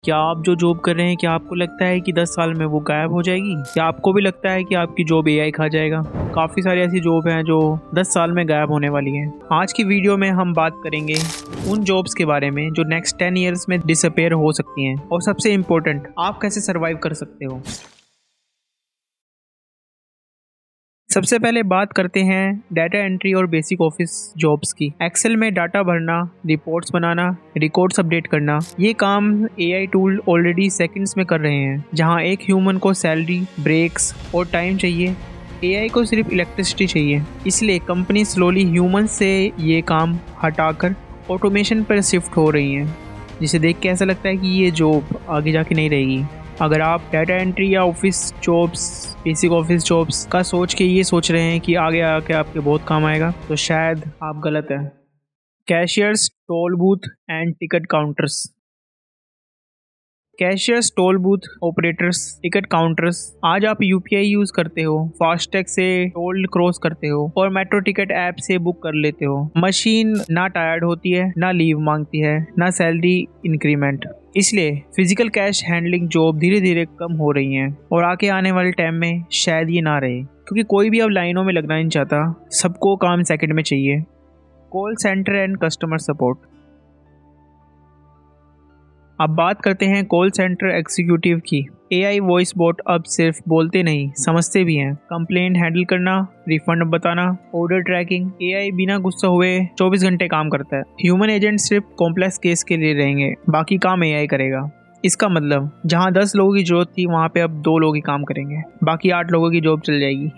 क्या आप जो जॉब कर रहे हैं, क्या आपको लगता है कि 10 साल में वो गायब हो जाएगी? क्या आपको भी लगता है कि आपकी जॉब एआई खा जाएगा? काफ़ी सारी ऐसी जॉब हैं जो 10 साल में गायब होने वाली हैं। आज की वीडियो में हम बात करेंगे उन जॉब्स के बारे में जो नेक्स्ट 10 ईयर्स में डिसअपेयर हो सकती हैं, और सबसे इम्पोर्टेंट, आप कैसे सर्वाइव कर सकते हो। सबसे पहले बात करते हैं डाटा एंट्री और बेसिक ऑफिस जॉब्स की। एक्सेल में डाटा भरना, रिपोर्ट्स बनाना, रिकॉर्ड्स अपडेट करना, ये काम एआई टूल ऑलरेडी सेकंड्स में कर रहे हैं। जहां एक ह्यूमन को सैलरी, ब्रेक्स और टाइम चाहिए, एआई को सिर्फ इलेक्ट्रिसिटी चाहिए। इसलिए कंपनी स्लोली ह्यूमन से ये काम हटाकर ऑटोमेशन पर शिफ्ट हो रही हैं, जिसे देख के ऐसा लगता है कि ये जॉब आगे जाके नहीं रहेगी। अगर आप डाटा एंट्री या office jobs, basic office jobs का सोच के ये सोच रहे हैं कि आगे आके आपके बहुत काम आएगा, तो शायद आप गलत हैं। Cashiers, toll booth and ticket counters. Cashiers, toll booth operators, ticket counters. आज आप यूपीआई यूज करते हो, फास्टैग से टोल क्रॉस करते हो और मेट्रो टिकट ऐप से बुक कर लेते हो। मशीन ना टायर्ड होती है, ना लीव मांगती है, ना सैलरी इंक्रीमेंट। इसलिए फिजिकल कैश हैंडलिंग जॉब धीरे धीरे कम हो रही हैं, और आगे आने वाले टाइम में शायद ये ना रहे, क्योंकि कोई भी अब लाइनों में लगना नहीं चाहता, सबको काम सेकंड में चाहिए। Call centre and customer support. अब बात करते हैं कॉल सेंटर एग्जीक्यूटिव की। एआई वॉइस बोट अब सिर्फ बोलते नहीं, समझते भी हैं। कंप्लेंट हैंडल करना, रिफंड बताना, ऑर्डर ट्रैकिंग। एआई बिना गुस्सा हुए 24 घंटे काम करता है। ह्यूमन एजेंट सिर्फ कॉम्प्लेक्स केस के लिए रहेंगे, बाकी काम एआई करेगा। इसका मतलब जहां 10 लोगों की जरूरत थी, वहां पे अब 2 लोग ही काम करेंगे, बाकी 8 लोगों की जॉब चल जाएगी।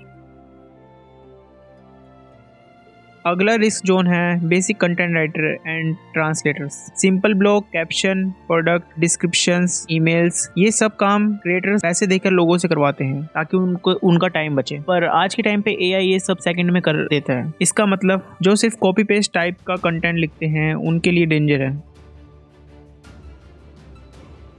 अगला रिस्क जोन है basic content writer and translators. Simple blog, caption, product descriptions, emails, ये सब काम क्रिएटर्स पैसे देकर लोगों से करवाते हैं ताकि उनका टाइम बचे। पर आज के टाइम पे एआई ये सब सेकंड में कर देता है। इसका मतलब जो सिर्फ कॉपी पेस्ट टाइप का कंटेंट लिखते हैं, उनके लिए डेंजर है।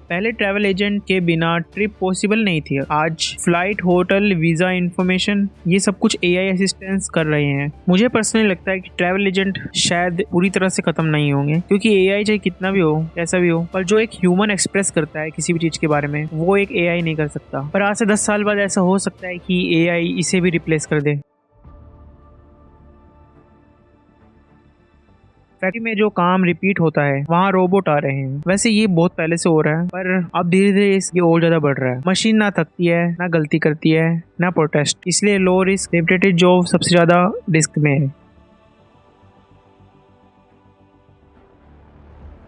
पहले ट्रैवल एजेंट के बिना ट्रिप पॉसिबल नहीं थी। आज फ्लाइट, होटल, वीज़ा इन्फॉर्मेशन, ये सब कुछ एआई असिस्टेंस कर रहे हैं। मुझे पर्सनली लगता है कि ट्रैवल एजेंट शायद पूरी तरह से खत्म नहीं होंगे, क्योंकि एआई चाहे कितना भी हो, कैसा भी हो, पर जो एक ह्यूमन एक्सप्रेस करता है किसी भी चीज़ के बारे में, वो एक एआई नहीं कर सकता। पर आज से 10 साल बाद ऐसा हो सकता है कि एआई इसे भी रिप्लेस कर दे। फैक्ट्री में जो काम रिपीट होता है, वहाँ रोबोट आ रहे हैं। वैसे ये बहुत पहले से हो रहा है, पर अब धीरे धीरे ये और ज्यादा बढ़ रहा है। मशीन ना थकती है, ना गलती करती है, ना प्रोटेस्ट। इसलिए लो रिस्क रेपुटेड जॉब सबसे ज्यादा रिस्क में है।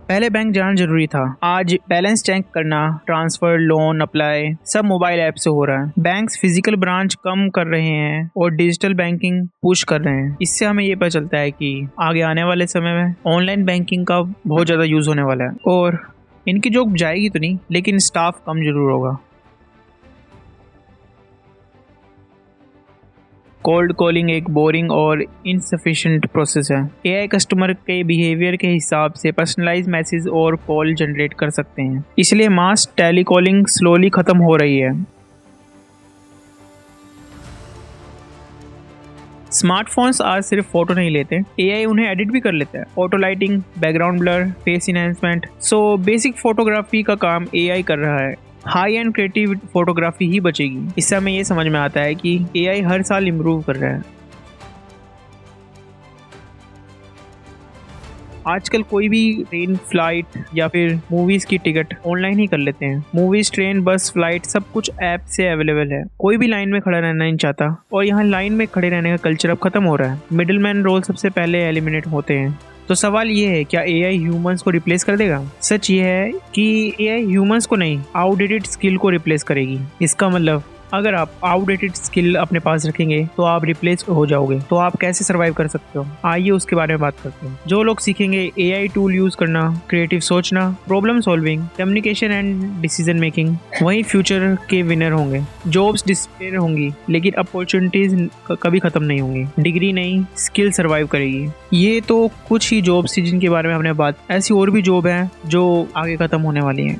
पहले बैंक जाना जरूरी था, आज बैलेंस चेक करना, ट्रांसफर, लोन अप्लाई, सब मोबाइल ऐप से हो रहा है। बैंक्स फिजिकल ब्रांच कम कर रहे हैं और डिजिटल बैंकिंग पुश कर रहे हैं। इससे हमें ये पता चलता है कि आगे आने वाले समय में ऑनलाइन बैंकिंग का बहुत ज़्यादा यूज़ होने वाला है, और इनकी जॉब जाएगी तो नहीं, लेकिन स्टाफ कम जरूर होगा। कोल्ड कॉलिंग एक बोरिंग और इनसफिशिएंट प्रोसेस है। एआई कस्टमर के बिहेवियर के हिसाब से पर्सनलाइज मैसेज और कॉल जनरेट कर सकते हैं। इसलिए मास टेली कॉलिंग स्लोली खत्म हो रही है। स्मार्टफोन्स आज सिर्फ फोटो नहीं लेते, एआई उन्हें एडिट भी कर लेता है। Auto lighting, background blur, face enhancement, so basic photography का काम एआई कर रहा है। हाई एंड क्रिएटिव फोटोग्राफी ही बचेगी। इससे हमें ये समझ में आता है कि एआई हर साल इम्प्रूव कर रहा है। आजकल कोई भी ट्रेन, फ्लाइट या फिर मूवीज की टिकट ऑनलाइन ही कर लेते हैं। मूवीज, ट्रेन, बस, फ्लाइट, सब कुछ ऐप से अवेलेबल है। कोई भी लाइन में खड़ा रहना नहीं चाहता, और यहाँ लाइन में खड़े रहने का कल्चर अब खत्म हो रहा है। मिडिलमैन रोल सबसे पहले एलिमिनेट होते हैं। तो सवाल ये है, क्या एआई ह्यूमंस को रिप्लेस कर देगा? सच ये है कि एआई ह्यूमंस को नहीं, आउटडेटेड स्किल को रिप्लेस करेगी। इसका मतलब अगर आप आउटडेटेड स्किल अपने पास रखेंगे तो आप रिप्लेस हो जाओगे। तो आप कैसे सर्वाइव कर सकते हो, आइए उसके बारे में बात करते हैं। जो लोग सीखेंगे एआई टूल यूज करना, क्रिएटिव सोचना, problem solving, communication and decision making, वही फ्यूचर के विनर होंगे। जॉब्स डिस्पेयर होंगी, लेकिन अपॉर्चुनिटीज कभी खत्म नहीं होंगी। डिग्री नहीं, स्किल सर्वाइव करेगी। ये तो कुछ ही जॉब्स थी जिनके बारे में हमने बात। ऐसी और भी जॉब है जो आगे खत्म होने वाली है।